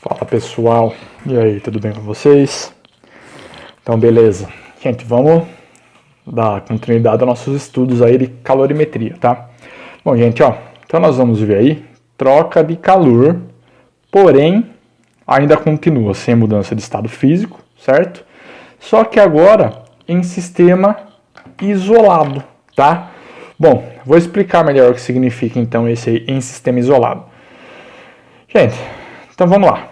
Fala pessoal, e aí, tudo bem com vocês? Então beleza, gente, vamos dar continuidade aos nossos estudos aí de calorimetria, tá? Bom gente, ó, então nós vamos ver aí, troca de calor, porém ainda continua sem mudança de estado físico, certo? Só que agora em sistema isolado, tá? Bom, vou explicar melhor o que significa então esse aí em sistema isolado. Gente, então vamos lá.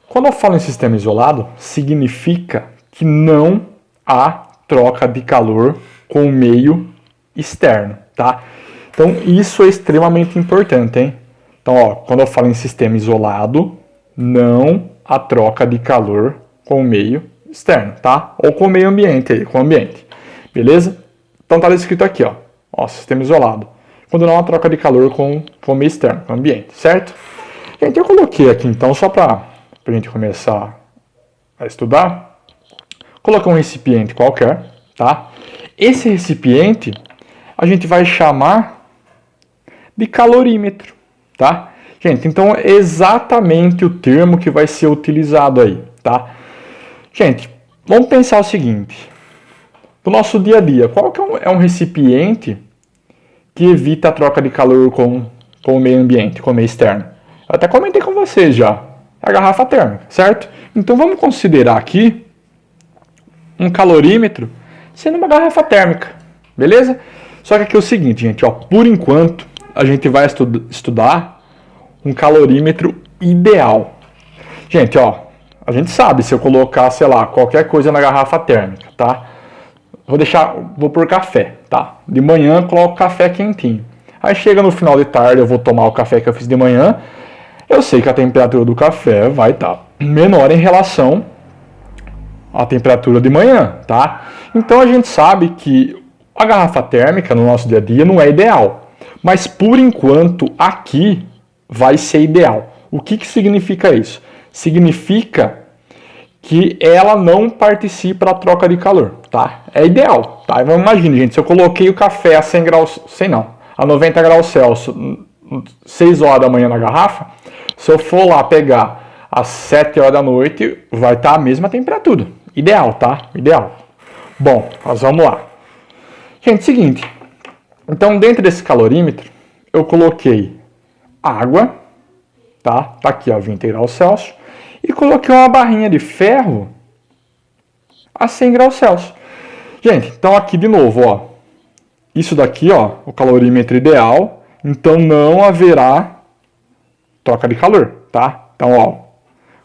Quando eu falo em sistema isolado, significa que não há troca de calor com o meio externo, tá? Então isso é extremamente importante, hein? Então, ó, quando eu falo em sistema isolado, não há troca de calor com o meio externo, tá? Ou com o meio ambiente aí, com o ambiente. Beleza? Então tá escrito aqui, ó, sistema isolado. Quando não há troca de calor com o meio externo, com o ambiente, certo? Gente, eu coloquei aqui então, só para a gente começar a estudar, colocar um recipiente qualquer, tá? Esse recipiente a gente vai chamar de calorímetro, tá? Gente, então é exatamente o termo que vai ser utilizado aí, tá? Gente, vamos pensar o seguinte, no nosso dia a dia, qual que é um recipiente que evita a troca de calor com o meio ambiente, com o meio externo? Eu até comentei com vocês já, a garrafa térmica, certo? Então vamos considerar aqui um calorímetro sendo uma garrafa térmica, beleza? Só que aqui é o seguinte, gente, ó, por enquanto a gente vai estudar um calorímetro ideal. Gente, ó, a gente sabe se eu colocar, sei lá, qualquer coisa na garrafa térmica, tá? Vou pôr café, tá? De manhã eu coloco café quentinho. Aí chega no final de tarde, eu vou tomar o café que eu fiz de manhã. Eu sei que a temperatura do café vai estar menor em relação à temperatura de manhã, tá? Então a gente sabe que a garrafa térmica no nosso dia a dia não é ideal. Mas por enquanto aqui vai ser ideal. O que significa isso? Significa que ela não participa da troca de calor, tá? É ideal, tá? Então imagine, gente, se eu coloquei o café a 100 graus, a 90 graus Celsius, 6 horas da manhã na garrafa, se eu for lá pegar às 7 horas da noite, vai estar a mesma temperatura. Ideal, tá? Ideal. Bom, nós vamos lá. Gente, seguinte. Então, dentro desse calorímetro, eu coloquei água, tá? Tá aqui, ó, 20 graus Celsius. E coloquei uma barrinha de ferro a 100 graus Celsius. Gente, então aqui de novo, ó. Isso daqui, ó, o calorímetro ideal. Então, não haverá troca de calor, tá? Então, ó,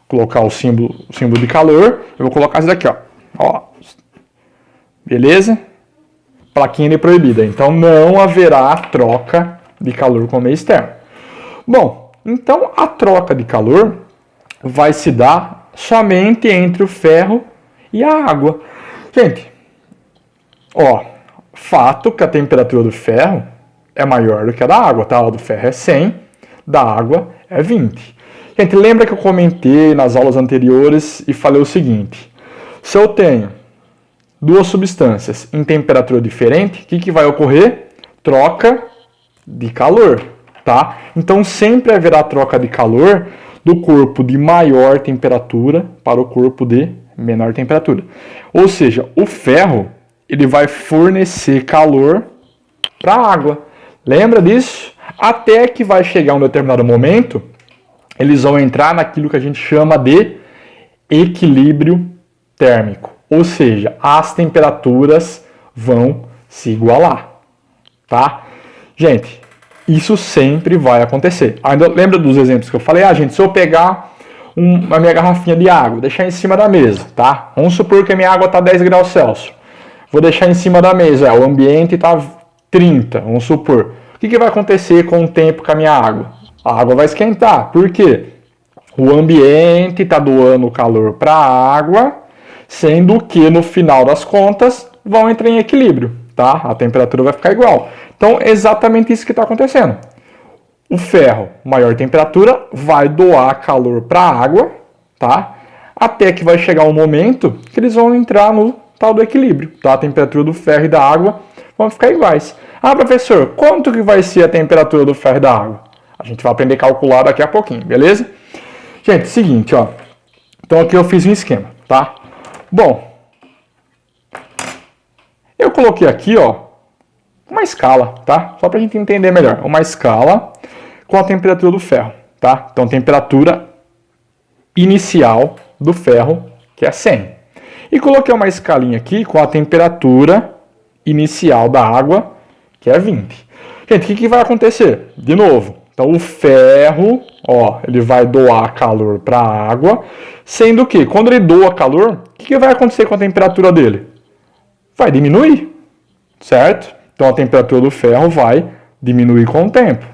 colocar o símbolo de calor, eu vou colocar isso daqui, ó. Beleza? Plaquinha de proibida. Então, não haverá troca de calor com o meio externo. Bom, então a troca de calor vai se dar somente entre o ferro e a água. Gente, ó, fato que a temperatura do ferro é maior do que a da água, tá? A do ferro é 100, da água é 20. Gente, lembra que eu comentei nas aulas anteriores e falei o seguinte, se eu tenho duas substâncias em temperatura diferente, o que vai ocorrer? Troca de calor, tá? Então sempre haverá troca de calor do corpo de maior temperatura para o corpo de menor temperatura. Ou seja, o ferro ele vai fornecer calor para a água. Lembra disso? Até que vai chegar um determinado momento, eles vão entrar naquilo que a gente chama de equilíbrio térmico. Ou seja, as temperaturas vão se igualar, tá? Gente, isso sempre vai acontecer. Ainda lembra dos exemplos que eu falei? Gente, se eu pegar a minha garrafinha de água, deixar em cima da mesa, tá? Vamos supor que a minha água está 10 graus Celsius. Vou deixar em cima da mesa, o ambiente está 30, vamos supor. O que vai acontecer com o tempo com a minha água? A água vai esquentar. Por quê? O ambiente está doando calor para a água, sendo que no final das contas vão entrar em equilíbrio, tá? A temperatura vai ficar igual. Então, é exatamente isso que está acontecendo. O ferro, maior temperatura, vai doar calor para a água, tá? Até que vai chegar um momento que eles vão entrar no tal do equilíbrio, tá? A temperatura do ferro e da água vão ficar iguais. Professor, quanto que vai ser a temperatura do ferro e da água? A gente vai aprender a calcular daqui a pouquinho, beleza? Gente, seguinte, ó. Então aqui eu fiz um esquema, tá? Bom, eu coloquei aqui, ó, uma escala, tá? Só pra gente entender melhor. Uma escala com a temperatura do ferro, tá? Então, temperatura inicial do ferro, que é 100. E coloquei uma escalinha aqui com a temperatura inicial da água, que é 20. Gente, o que vai acontecer? De novo, então o ferro, ó, ele vai doar calor para a água, sendo que quando ele doa calor, o que vai acontecer com a temperatura dele? Vai diminuir, certo? Então a temperatura do ferro vai diminuir com o tempo.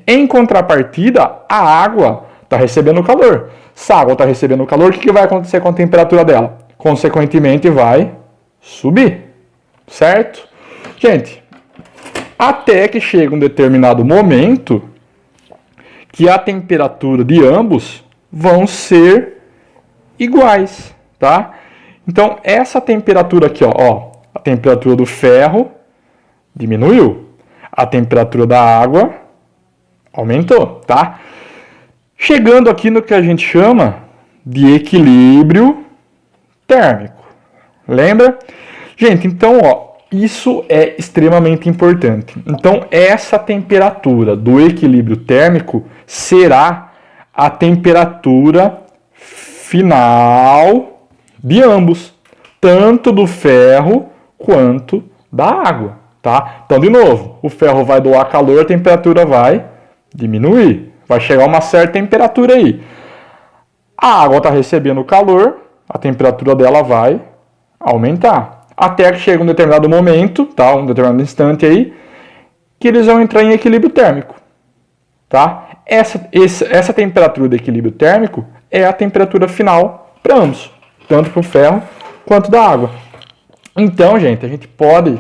Em contrapartida, a água está recebendo calor. Se a água está recebendo calor, o que vai acontecer com a temperatura dela? Consequentemente, vai subir, certo? Gente, até que chega um determinado momento que a temperatura de ambos vão ser iguais, tá? Então, essa temperatura aqui, ó, a temperatura do ferro diminuiu, a temperatura da água aumentou, tá? Chegando aqui no que a gente chama de equilíbrio térmico. Lembra? Gente, então, ó, isso é extremamente importante. Então, essa temperatura do equilíbrio térmico será a temperatura final de ambos, tanto do ferro quanto da água, tá? Então, de novo, o ferro vai doar calor, a temperatura vai diminuir, vai chegar a uma certa temperatura aí. A água está recebendo calor, a temperatura dela vai aumentar, até que chega um determinado momento, tá? Um determinado instante aí, que eles vão entrar em equilíbrio térmico, tá? Essa temperatura de equilíbrio térmico é a temperatura final para ambos, tanto para o ferro quanto da água. Então, gente, a gente pode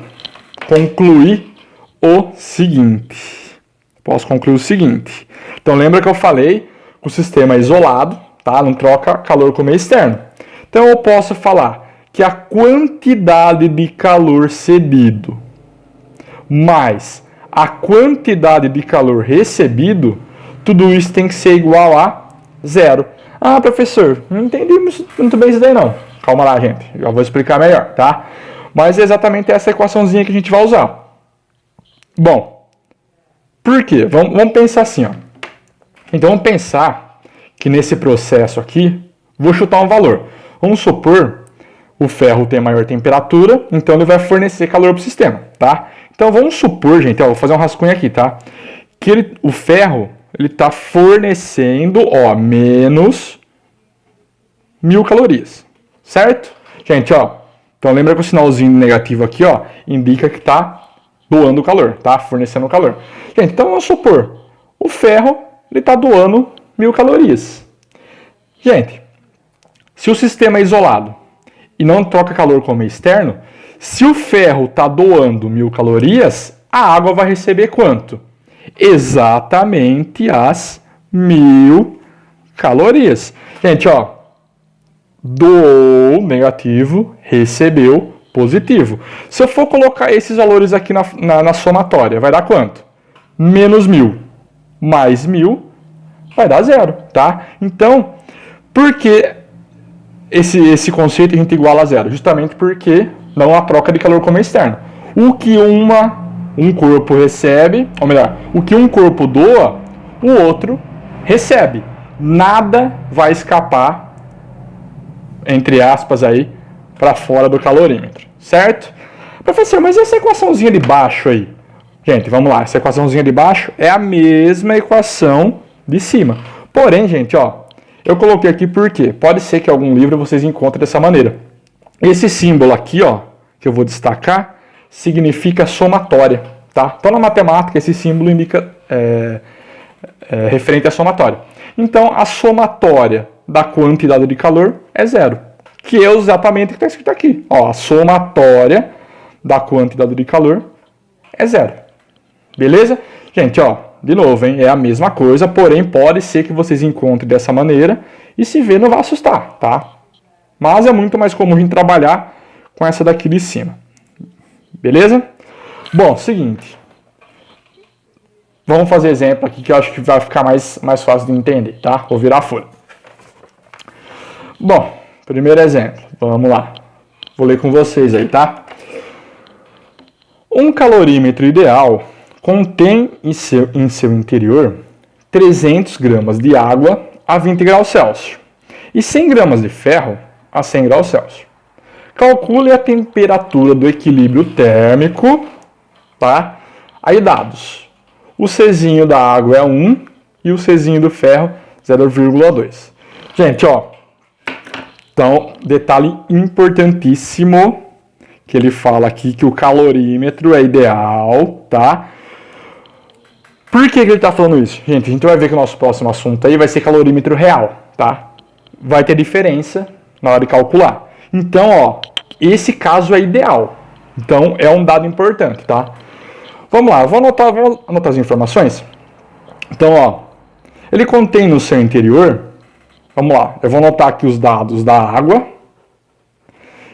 concluir o seguinte. Posso concluir o seguinte. Então, lembra que eu falei que o sistema é isolado, tá? Não troca calor com meio externo. Então, eu posso falar que a quantidade de calor cedido mais a quantidade de calor recebido, tudo isso tem que ser igual a zero. Ah, professor, não entendi muito bem isso daí não. Calma lá, gente. Já vou explicar melhor, tá? Mas é exatamente essa equaçãozinha que a gente vai usar. Bom, por quê? Vamos pensar assim, ó. Então, vamos pensar que nesse processo aqui, vou chutar um valor. Vamos supor o ferro tem maior temperatura, então ele vai fornecer calor para o sistema, tá? Então, vamos supor, gente, ó, vou fazer um rascunho aqui, tá? Que o ferro, ele está fornecendo, ó, menos 1000 calorias, certo? Gente, ó, então lembra que o sinalzinho negativo aqui, ó, indica que está doando calor, tá? Fornecendo calor. Gente, então vamos supor, o ferro, ele está doando 1000 calorias. Gente, se o sistema é isolado e não troca calor com o meio externo, se o ferro está doando 1000 calorias, a água vai receber quanto? Exatamente as 1000 calorias. Gente, ó, doou negativo, recebeu positivo. Se eu for colocar esses valores aqui na somatória, vai dar quanto? Menos 1000 mais 1000 vai dar zero, tá? Então, por que esse conceito a gente iguala a zero? Justamente porque não há troca de calor com o meio externo. O que um corpo recebe, ou melhor, o que um corpo doa, o outro recebe. Nada vai escapar, entre aspas, aí, para fora do calorímetro, certo? Professor, mas essa equaçãozinha de baixo aí? Gente, vamos lá, essa equaçãozinha de baixo é a mesma equação de cima. Porém, gente, ó, eu coloquei aqui porque pode ser que em algum livro vocês encontrem dessa maneira. Esse símbolo aqui, ó, que eu vou destacar, significa somatória, tá? Então, na matemática, esse símbolo indica referente à somatória. Então, a somatória da quantidade de calor é zero, que é exatamente o que está escrito aqui. Ó, a somatória da quantidade de calor é zero. Beleza? Gente, ó, de novo, hein? É a mesma coisa, porém pode ser que vocês encontrem dessa maneira e se ver não vai assustar, tá? Mas é muito mais comum a gente trabalhar com essa daqui de cima. Beleza? Bom, seguinte. Vamos fazer exemplo aqui que eu acho que vai ficar mais fácil de entender, tá? Vou virar a folha. Bom, primeiro exemplo, vamos lá. Vou ler com vocês aí, tá? Um calorímetro ideal contém em seu interior 300 gramas de água a 20 graus Celsius e 100 gramas de ferro a 100 graus Celsius. Calcule a temperatura do equilíbrio térmico, tá? Aí dados. O Czinho da água é 1 e o Czinho do ferro 0,2. Gente, ó. Então, detalhe importantíssimo que ele fala aqui que o calorímetro é ideal, tá? Por que ele tá falando isso? Gente, a gente vai ver que o nosso próximo assunto aí vai ser calorímetro real, tá? Vai ter diferença na hora de calcular. Então, ó, esse caso é ideal. Então, é um dado importante, tá? Vamos lá, vou anotar as informações. Então, ó, ele contém no seu interior, vamos lá, eu vou anotar aqui os dados da água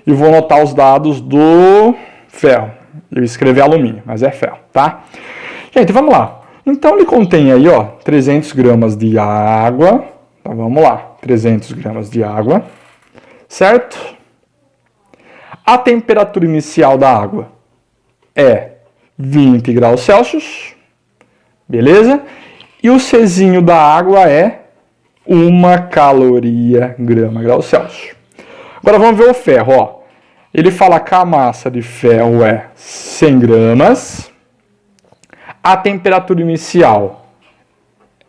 e vou anotar os dados do ferro. Eu escrevi alumínio, mas é ferro, tá? Gente, vamos lá. Então, ele contém aí, ó, 300 gramas de água. Então, vamos lá, 300 gramas de água, certo? A temperatura inicial da água é 20 graus Celsius, beleza? E o Czinho da água é 1 caloria grama grau Celsius. Agora vamos ver o ferro, ó. Ele fala que a massa de ferro é 100 gramas, a temperatura inicial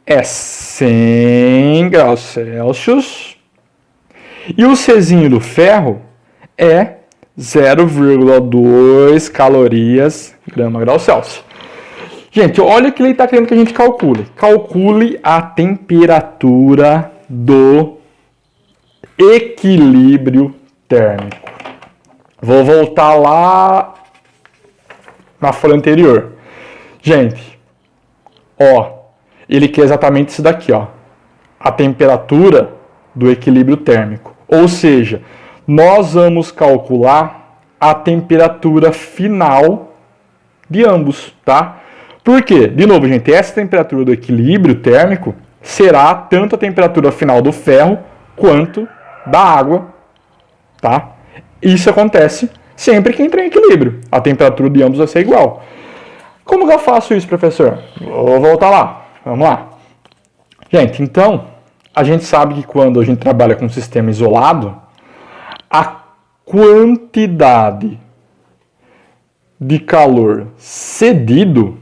é 100 graus Celsius e o Czinho do ferro é 0,2 calorias grama grau Celsius. Gente, olha o que ele está querendo que a gente calcule. Calcule a temperatura do equilíbrio térmico. Vou voltar lá na folha anterior. Gente, ó, ele quer exatamente isso daqui, ó. A temperatura do equilíbrio térmico. Ou seja, nós vamos calcular a temperatura final de ambos, tá? Por quê? De novo, gente, essa temperatura do equilíbrio térmico será tanto a temperatura final do ferro quanto da água, tá? Isso acontece sempre que entra em equilíbrio. A temperatura de ambos vai ser igual. Como que eu faço isso, professor? Vou voltar lá. Vamos lá. Gente, então, a gente sabe que quando a gente trabalha com um sistema isolado, a quantidade de calor cedido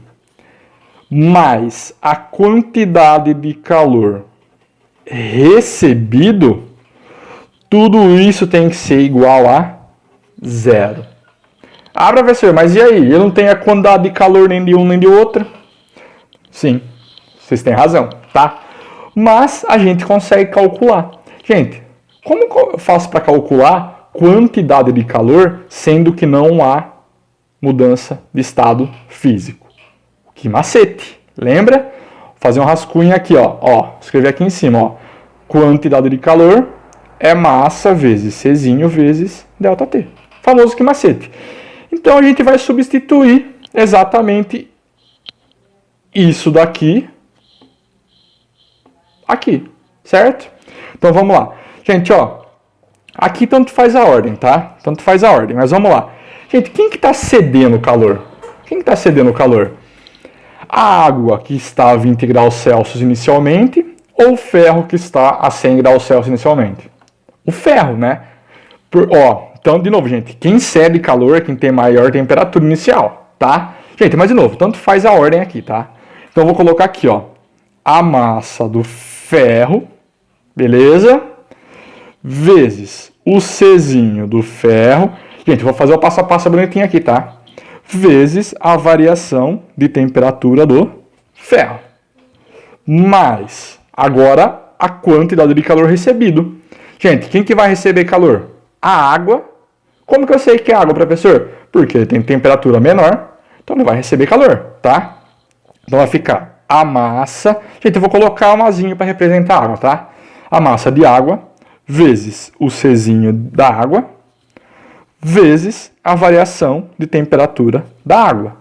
mais a quantidade de calor recebido, tudo isso tem que ser igual a 0. Ah, professor, mas e aí? Eu não tenho a quantidade de calor nem de um nem de outro? Sim, vocês têm razão, tá? Mas a gente consegue calcular. Gente, como eu faço para calcular quantidade de calor, sendo que não há mudança de estado físico? Que macete, lembra? Vou fazer um rascunho aqui, ó, escrever aqui em cima, ó. Quantidade de calor é massa vezes Czinho vezes ΔT. Famoso que macete. Então a gente vai substituir exatamente isso daqui aqui, certo? Então vamos lá. Gente, ó, aqui tanto faz a ordem, tá? Tanto faz a ordem, mas vamos lá. Gente, quem que está cedendo o calor? Quem que está cedendo o calor? A água que está a 20 graus Celsius inicialmente ou o ferro que está a 100 graus Celsius inicialmente? O ferro, né? Então, de novo, gente, quem cede calor é quem tem maior temperatura inicial, tá? Gente, mas de novo, tanto faz a ordem aqui, tá? Então, eu vou colocar aqui, ó, a massa do ferro, beleza? Vezes o Czinho do ferro. Gente, eu vou fazer o passo a passo bonitinho aqui, tá? Vezes a variação de temperatura do ferro. Mais, agora, a quantidade de calor recebido. Gente, quem que vai receber calor? A água. Como que eu sei que é água, professor? Porque ele tem temperatura menor, então ele vai receber calor, tá? Então vai ficar a massa. Gente, eu vou colocar um azinho para representar a água, tá? A massa de água vezes o Czinho da água vezes a variação de temperatura da água.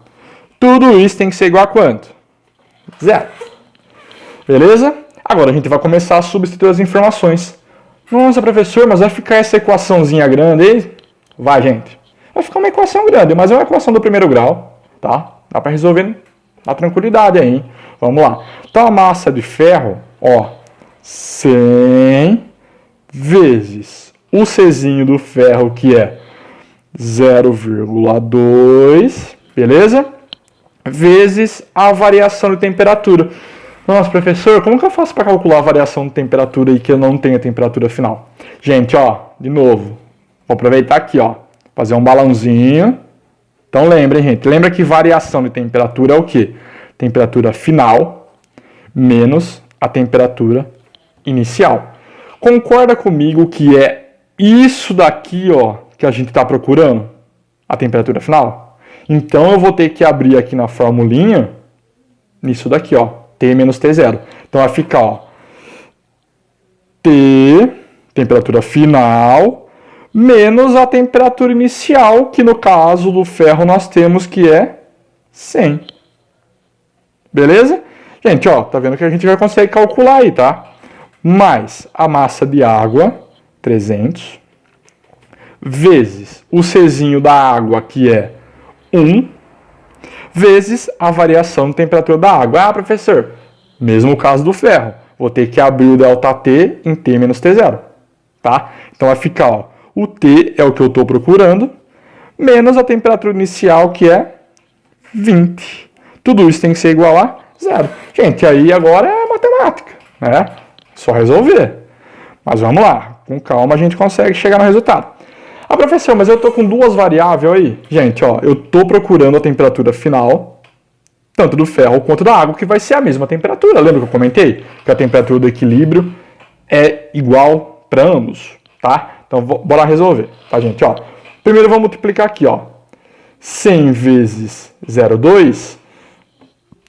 Tudo isso tem que ser igual a quanto? zero. Beleza? Agora a gente vai começar a substituir as informações. Nossa, professor, mas vai ficar essa equaçãozinha grande aí? Vai, gente. Vai ficar uma equação grande, mas é uma equação do primeiro grau, tá? Dá para resolver na tranquilidade aí, hein? Vamos lá. Então a massa de ferro, ó, 100 vezes o Czinho do ferro, que é 0,2, beleza? Vezes a variação de temperatura. Nossa, professor, como que eu faço para calcular a variação de temperatura e que eu não tenho a temperatura final? Gente, ó, de novo, vou aproveitar aqui, ó, fazer um balãozinho. Então lembrem, gente, lembra que variação de temperatura é o quê? Temperatura final menos a temperatura inicial. Concorda comigo que é isso daqui, ó, que a gente está procurando? A temperatura final? Então eu vou ter que abrir aqui na formulinha, nisso daqui, ó, T menos T0. Então vai ficar, ó, T, temperatura final, menos a temperatura inicial, que no caso do ferro nós temos que é 100. Beleza? Gente, ó, tá vendo que a gente já consegue calcular aí, tá? Mais a massa de água, 300, vezes o Czinho da água, que é 1, vezes a variação de temperatura da água. Ah, professor, mesmo caso do ferro, vou ter que abrir o ΔT em T menos T0, tá? Então vai ficar, ó, o T é o que eu estou procurando, menos a temperatura inicial, que é 20. Tudo isso tem que ser igual a 0. Gente, aí agora é matemática, né? Só resolver. Mas vamos lá, com calma a gente consegue chegar no resultado. Ah, professor, mas eu estou com duas variáveis aí. Gente, ó, eu estou procurando a temperatura final, tanto do ferro quanto da água, que vai ser a mesma temperatura. Lembra que eu comentei? Que a temperatura do equilíbrio é igual para ambos, tá? Então, bora resolver, tá, gente? Ó, primeiro vamos multiplicar aqui, ó. 100 vezes 0,2,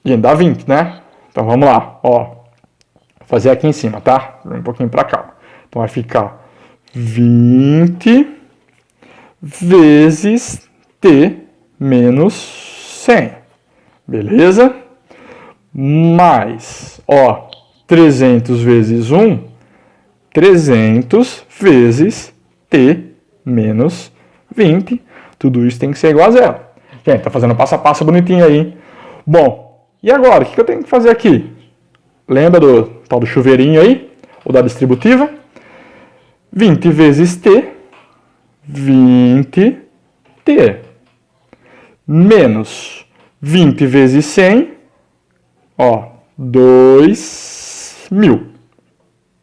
gente, dá 20, né? Então, vamos lá, ó. Vou fazer aqui em cima, tá? Um pouquinho para cá. Então, vai ficar 20 vezes T menos 100. Beleza? Mais, ó, 300 vezes 1, 300 vezes T menos 20. Tudo isso tem que ser igual a 0. Gente, tá fazendo passo a passo bonitinho aí, hein? Bom, e agora? O que eu tenho que fazer aqui? Lembra do tal do chuveirinho aí? Ou da distributiva? 20 vezes T, 20T, menos 20 vezes 100, ó, 2.000,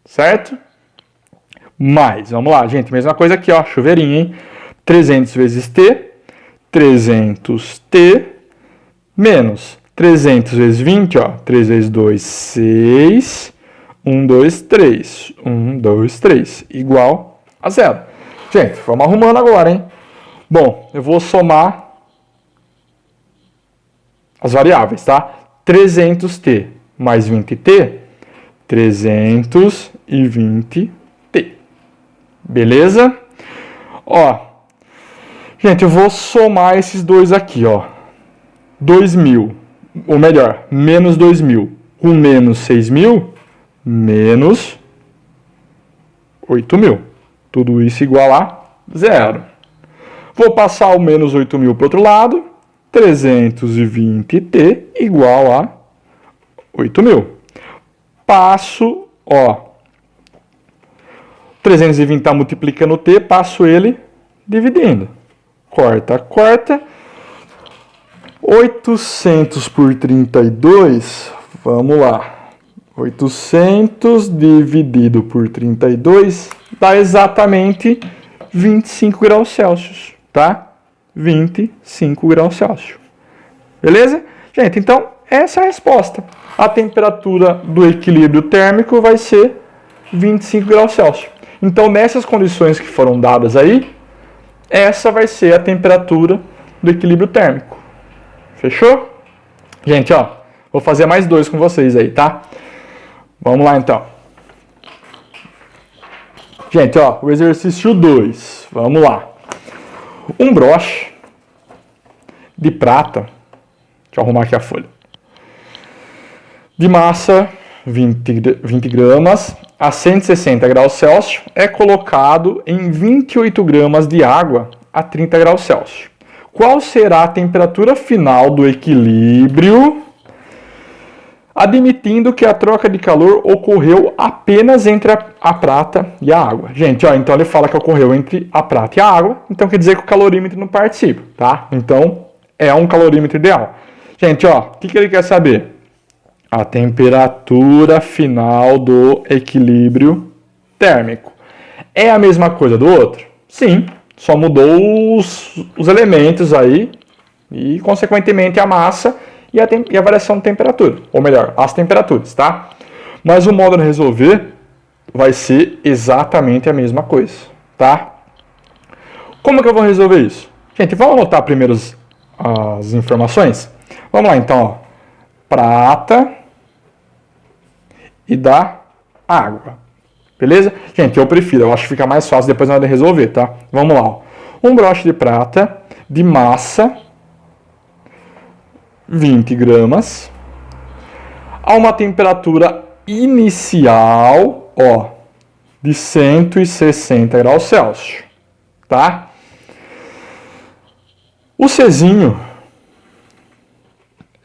certo? Mais, vamos lá, gente, mesma coisa aqui, ó, chuveirinho, hein? 300 vezes T, 300T, menos 300 vezes 20, ó, 3 vezes 2, 6, 1, 2, 3, 1, 2, 3, igual a 0. Gente, vamos arrumando agora, hein? Bom, eu vou somar as variáveis, tá? 300T mais 20T, 320T. Beleza? Ó, gente, eu vou somar esses dois aqui, ó. 2.000, ou melhor, menos 2.000 com menos 6.000, menos 8.000. Tudo isso igual a 0. Vou passar o menos 8.000 para o outro lado. 320T igual a 8.000. Passo, ó. 320 está multiplicando o T, passo ele dividindo. Corta, corta. 800 por 32, vamos lá. 800 dividido por 32 dá exatamente 25 graus Celsius, tá? 25 graus Celsius. Beleza? Gente, então, essa é a resposta. A temperatura do equilíbrio térmico vai ser 25 graus Celsius. Então, nessas condições que foram dadas aí, essa vai ser a temperatura do equilíbrio térmico. Fechou? Gente, ó, vou fazer mais dois com vocês aí, tá? Vamos lá, então. Gente, ó, o exercício 2. Vamos lá. Um broche de prata. Deixa eu arrumar aqui a folha. de massa, 20 gramas, a 160 graus Celsius, é colocado em 28 gramas de água a 30 graus Celsius. Qual será a temperatura final do equilíbrio, admitindo que a troca de calor ocorreu apenas entre a prata e a água? Gente, ó, então ele fala que ocorreu entre a prata e a água, então quer dizer que o calorímetro não participa, tá? Então é um calorímetro ideal. Gente, ó, o que ele quer saber? A temperatura final do equilíbrio térmico. É a mesma coisa do outro? Sim, só mudou os elementos aí e, consequentemente, a massa e a variação de temperatura. Ou melhor, as temperaturas, tá? Mas o modo de resolver vai ser exatamente a mesma coisa, tá? Como que eu vou resolver isso? Gente, vamos anotar primeiro as informações? Vamos lá, então, ó. Prata e da água. Beleza? Gente, eu prefiro, eu acho que fica mais fácil depois na hora de resolver, tá? Vamos lá, ó. Um broche de prata de massa 20 gramas a uma temperatura inicial, ó, de 160 graus Celsius, tá? O Czinho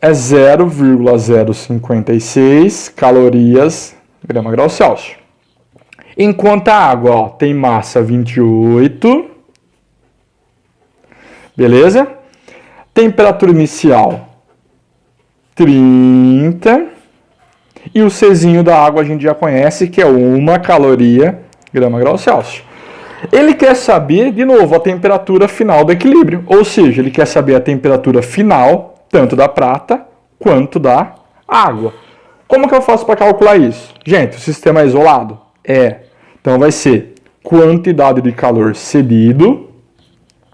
é 0,056 calorias grama grau Celsius. Enquanto a água, ó, tem massa 28, beleza? Temperatura inicial 30, e o Czinho da água a gente já conhece, que é 1 caloria grama grau Celsius. Ele quer saber, de novo, a temperatura final do equilíbrio, ou seja, ele quer saber a temperatura final tanto da prata quanto da água. Como que eu faço para calcular isso? Gente, o sistema é isolado? É. Então vai ser quantidade de calor cedido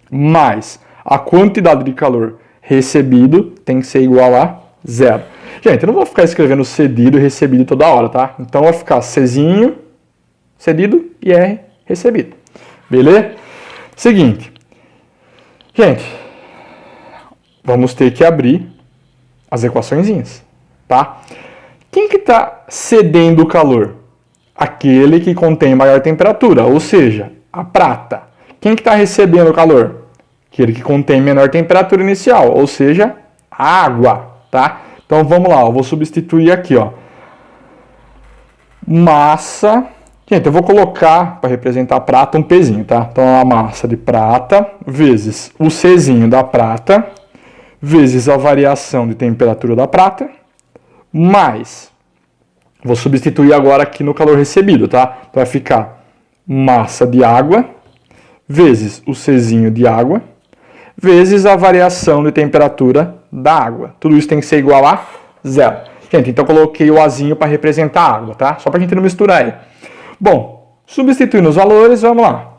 mais a quantidade de calor recebido tem que ser igual a 0. Gente, eu não vou ficar escrevendo cedido e recebido toda hora, tá? Então vai ficar Czinho cedido e R recebido. Beleza? Seguinte. Gente, vamos ter que abrir as equaçõezinhas, tá? Quem que está cedendo o calor? Aquele que contém maior temperatura, ou seja, a prata. Quem que está recebendo o calor? Aquele que contém menor temperatura inicial, ou seja, a água, tá? Então vamos lá, eu vou substituir aqui, ó. Massa. Gente, eu vou colocar, para representar a prata, um Pzinho, tá? Então a massa de prata vezes o Czinho da prata vezes a variação de temperatura da prata, mais, vou substituir agora aqui no calor recebido, tá? Então vai ficar massa de água, vezes o Czinho de água, vezes a variação de temperatura da água. Tudo isso tem que ser igual a 0. Gente, então eu coloquei o Azinho para representar a água, tá? Só para a gente não misturar aí. Bom, substituindo os valores, vamos lá.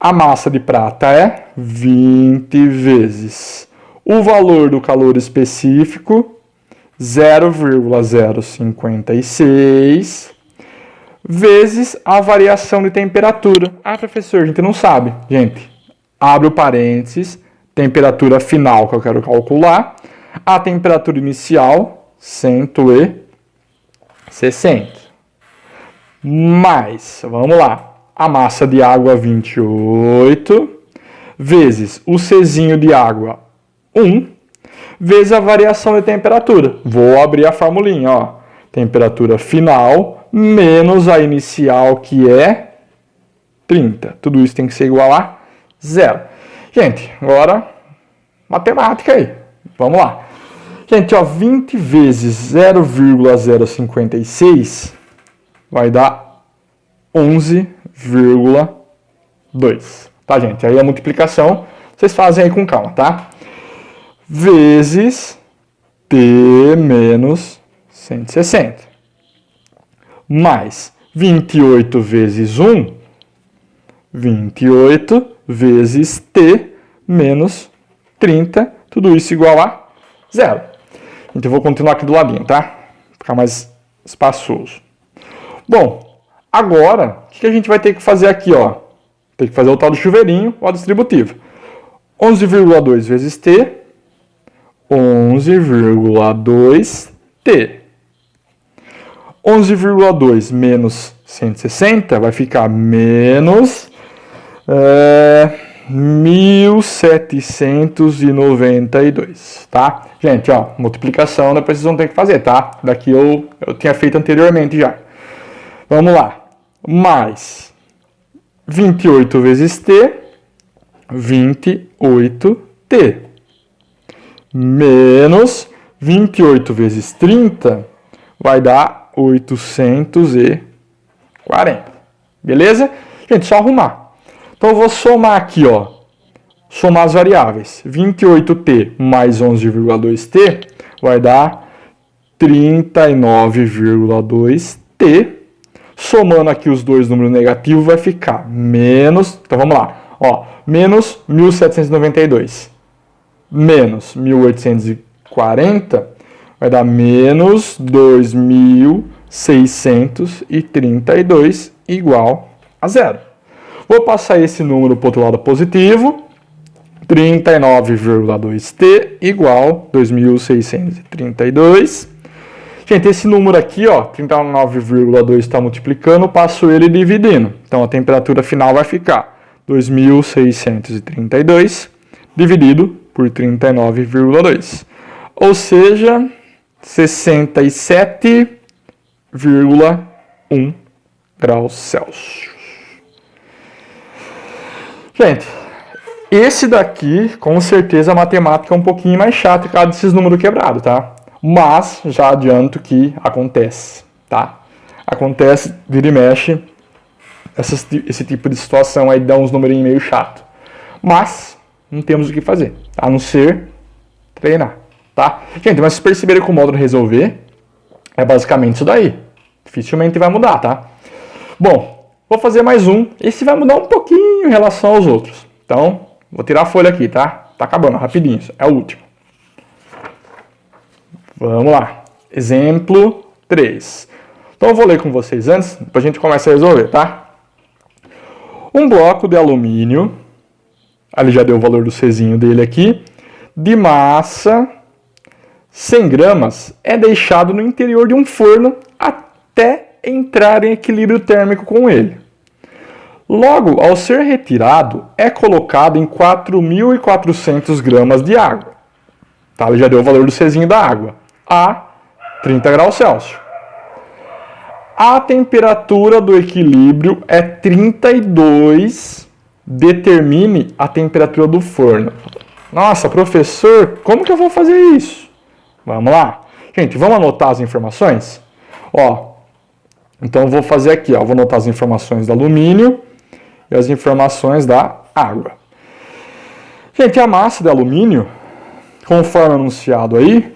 A massa de prata é 20 vezes o valor do calor específico, 0,056, vezes a variação de temperatura. Ah, professor, a gente não sabe. Gente, abre o parênteses, temperatura final que eu quero calcular, a temperatura inicial, 160. Mais, vamos lá, a massa de água, 28, vezes o Czinho de água, 1, vezes a variação de temperatura. Vou abrir a formulinha, ó. Temperatura final menos a inicial, que é 30. Tudo isso tem que ser igual a 0. Gente, agora, matemática aí. Vamos lá. Gente, ó, 20 vezes 0,056 vai dar 11,2. Tá, gente? Aí a multiplicação vocês fazem aí com calma, tá? Vezes T menos 160. Mais 28 vezes 1, 28 vezes T menos 30. Tudo isso igual a 0. Então eu vou continuar aqui do ladinho, tá? Ficar mais espaçoso. Bom, agora, o que a gente vai ter que fazer aqui, ó? Tem que fazer o tal do chuveirinho, ou a distributiva. 11,2 vezes T, 11,2T. 11,2 menos 160 vai ficar menos 1.792, tá? Gente, ó, multiplicação depois vocês vão ter que fazer, tá? Daqui eu tinha feito anteriormente já. Vamos lá. Mais 28 vezes t, 28t. Menos 28 vezes 30 vai dar 840. Beleza? Gente, só arrumar. Então eu vou somar aqui, ó. Somar as variáveis. 28t mais 11,2t vai dar 39,2t. Somando aqui os dois números negativos vai ficar menos... Então vamos lá. Ó, menos 1.792. Menos 1.840 vai dar menos 2.632 igual a zero. Vou passar esse número para o outro lado positivo. 39,2t igual 2.632. Gente, esse número aqui, ó, 39,2 está multiplicando, passo ele dividindo. Então a temperatura final vai ficar 2.632 dividido por 39,2. Ou seja, 67,1 graus Celsius. Gente, esse daqui, com certeza, a matemática é um pouquinho mais chata por causa desses números quebrados, tá? Mas, já adianto que acontece, tá? Acontece, vira e mexe, esse tipo de situação aí dá uns numerinhos meio chato. Mas, não temos o que fazer, a não ser treinar, tá? Gente, mas vocês perceberam que o modo de resolver é basicamente isso daí. Dificilmente vai mudar, tá? Bom, vou fazer mais um. Esse vai mudar um pouquinho em relação aos outros. Então, vou tirar a folha aqui, tá? Tá acabando, rapidinho. É o último. Vamos lá. Exemplo 3. Então, eu vou ler com vocês antes, depois a gente começa a resolver, tá? Um bloco de alumínio, ali já deu o valor do Czinho dele aqui, de massa 100 gramas, é deixado no interior de um forno até entrar em equilíbrio térmico com ele. Logo, ao ser retirado, é colocado em 4.400 gramas de água. Tá? Ele já deu o valor do Czinho da água. A 30 graus Celsius. A temperatura do equilíbrio é 32. Determine a temperatura do forno. Nossa, professor, como que eu vou fazer isso? Vamos lá. Gente, vamos anotar as informações? Ó, então eu vou fazer aqui, ó, vou anotar as informações do alumínio e as informações da água. Gente, a massa de alumínio, conforme anunciado aí,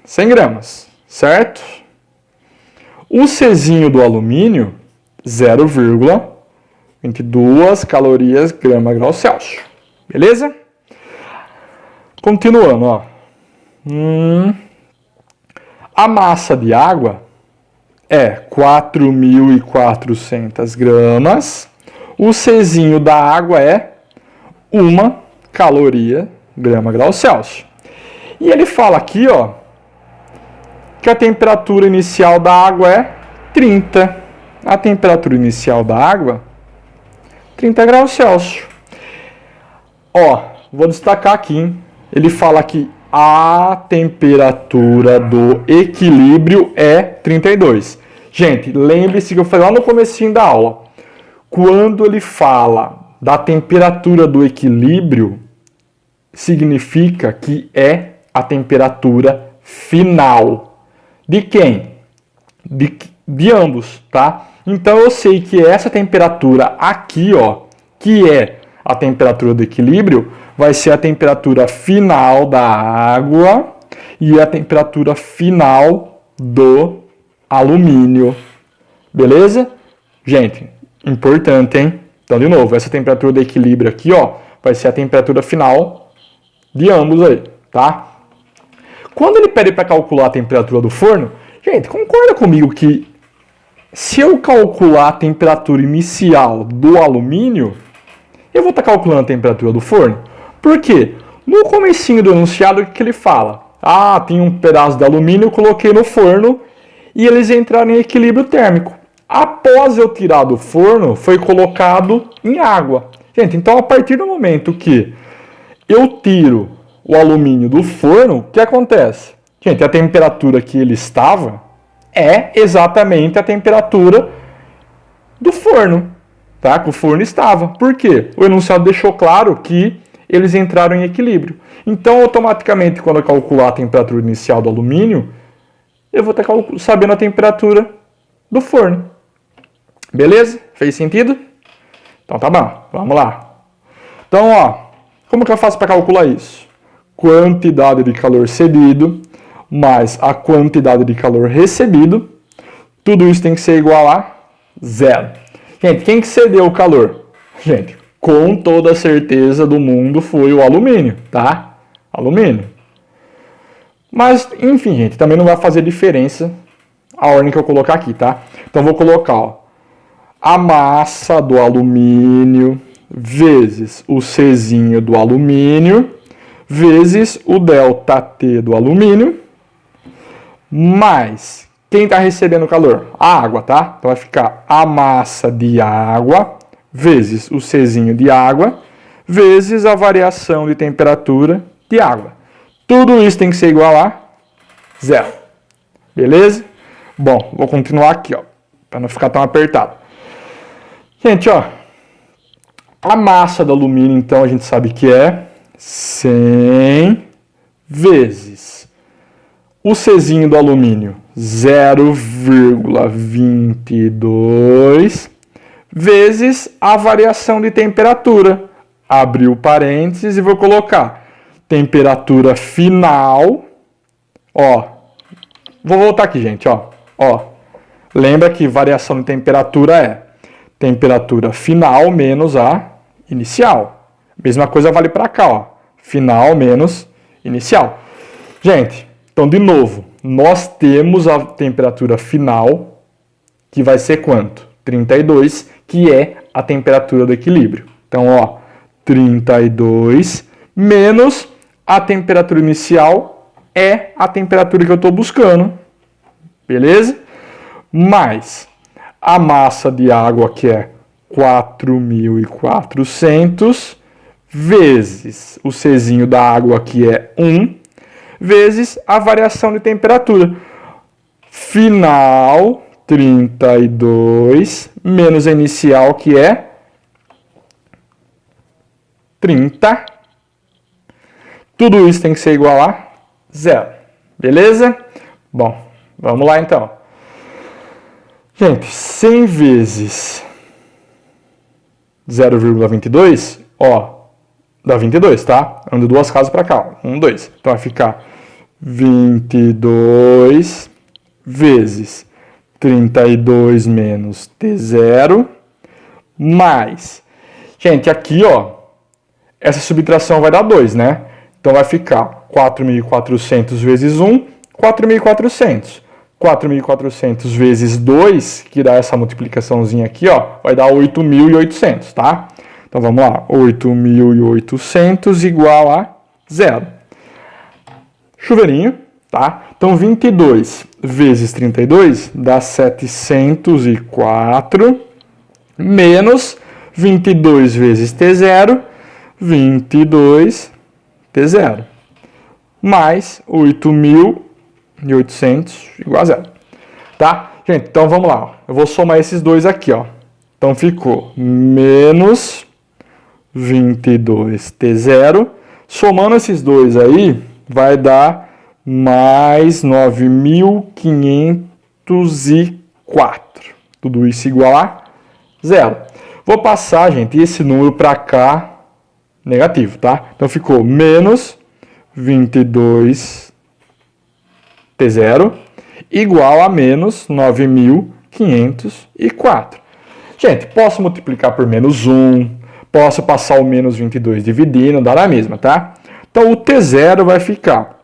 100 gramas, certo? O Czinho do alumínio, 0,22 calorias grama grau Celsius. Beleza? Continuando, ó. A massa de água é 4.400 gramas. O Czinho da água é 1 caloria grama grau Celsius. E ele fala aqui, ó, que a temperatura inicial da água é 30. A temperatura inicial da água, 30 graus Celsius. Ó, vou destacar aqui, hein? Ele fala que a temperatura do equilíbrio é 32. Gente, lembre-se que eu falei lá no comecinho da aula. Quando ele fala da temperatura do equilíbrio, significa que é a temperatura final. De quem? De ambos, tá? Então eu sei que essa temperatura aqui, ó, que é a temperatura do equilíbrio, vai ser a temperatura final da água e a temperatura final do alumínio. Beleza? Gente, importante, hein? Então, de novo, essa temperatura do equilíbrio aqui, ó, vai ser a temperatura final de ambos aí, tá? Quando ele pede para calcular a temperatura do forno, gente, concorda comigo que se eu calcular a temperatura inicial do alumínio, eu vou estar calculando a temperatura do forno? Por quê? No comecinho do enunciado, o que ele fala? Ah, tem um pedaço de alumínio, eu coloquei no forno e eles entraram em equilíbrio térmico. Após eu tirar do forno, foi colocado em água. Gente, então a partir do momento que eu tiro o alumínio do forno, o que acontece? Gente, a temperatura que ele estava é exatamente a temperatura do forno, tá? Que o forno estava. Por quê? O enunciado deixou claro que eles entraram em equilíbrio. Então, automaticamente, quando eu calcular a temperatura inicial do alumínio, eu vou estar sabendo a temperatura do forno. Beleza? Fez sentido? Então tá bom, vamos lá. Então, ó, como que eu faço para calcular isso? Quantidade de calor cedido mais a quantidade de calor recebido. Tudo isso tem que ser igual a zero. Gente, quem que cedeu o calor? Gente, com toda a certeza do mundo foi o alumínio, tá? Alumínio. Mas, enfim, gente, também não vai fazer diferença a ordem que eu colocar aqui, tá? Então, vou colocar, ó, a massa do alumínio vezes o Czinho do alumínio vezes o ΔT do alumínio mais quem está recebendo calor? A água, tá? Então vai ficar a massa de água vezes o Czinho de água vezes a variação de temperatura de água. Tudo isso tem que ser igual a zero. Beleza? Bom, vou continuar aqui, ó, para não ficar tão apertado. Gente, ó, a massa do alumínio, então, a gente sabe que é 100 vezes o Czinho do alumínio, 0,22, vezes a variação de temperatura. Abriu parênteses e vou colocar temperatura final. Ó, vou voltar aqui, gente, ó. Lembra que variação de temperatura é temperatura final menos a inicial. Mesma coisa vale para cá, ó. Final menos inicial. Gente, então de novo, nós temos a temperatura final, que vai ser quanto? 32, que é a temperatura do equilíbrio. Então, ó, 32 menos a temperatura inicial é a temperatura que eu estou buscando. Beleza? Mais a massa de água, que é 4.400, vezes o Czinho da água, que é 1, vezes a variação de temperatura. Final, 32, menos a inicial, que é 30. Tudo isso tem que ser igual a zero. Beleza? Bom, vamos lá então. Gente, 100 vezes 0,22, ó, dá 22, tá? Ando duas casas para cá, ó. 1, 2. Então vai ficar 22 vezes 32 menos T0 mais... Gente, aqui, ó, essa subtração vai dar 2, né? Então vai ficar 4.400 vezes 1, 4.400. 4.400 vezes 2, que dá essa multiplicaçãozinha aqui, ó, vai dar 8.800, tá? Então vamos lá, 8.800 igual a zero. Chuveirinho, tá? Então 22 vezes 32 dá 704, menos 22 vezes T0, 22 T0, mais 8.800 igual a zero, tá? Gente, então vamos lá. Eu vou somar esses dois aqui, ó. Então ficou menos 22 T0. Somando esses dois aí, vai dar mais 9.504. Tudo isso igual a zero. Vou passar, gente, esse número para cá negativo, tá? Então ficou menos 22 T0 igual a menos 9.504. Gente, posso multiplicar por menos 1, posso passar o menos 22 dividindo, dá na mesma, tá? Então o T0 vai ficar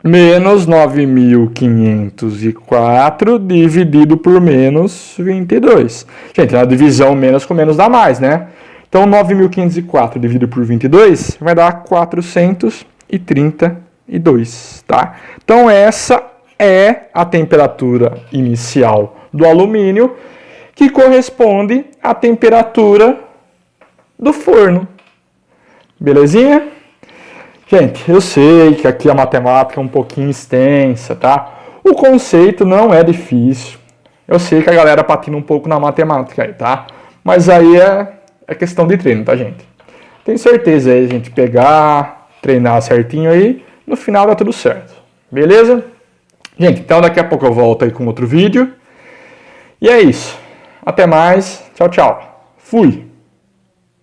menos 9.504 dividido por menos 22. Gente, na divisão menos com menos dá mais, né? Então 9.504 dividido por 22 vai dar 432, tá? Então essa é a temperatura inicial do alumínio, que corresponde à temperatura do forno. Belezinha? Gente, eu sei que aqui a matemática é um pouquinho extensa, tá? O conceito não é difícil. Eu sei que a galera patina um pouco na matemática aí, tá? Mas aí é questão de treino, tá, gente? Tenho certeza aí, a gente pegar, treinar certinho aí, no final dá tudo certo. Beleza? Gente, então daqui a pouco eu volto aí com outro vídeo. E é isso. Até mais. Tchau, tchau. Fui!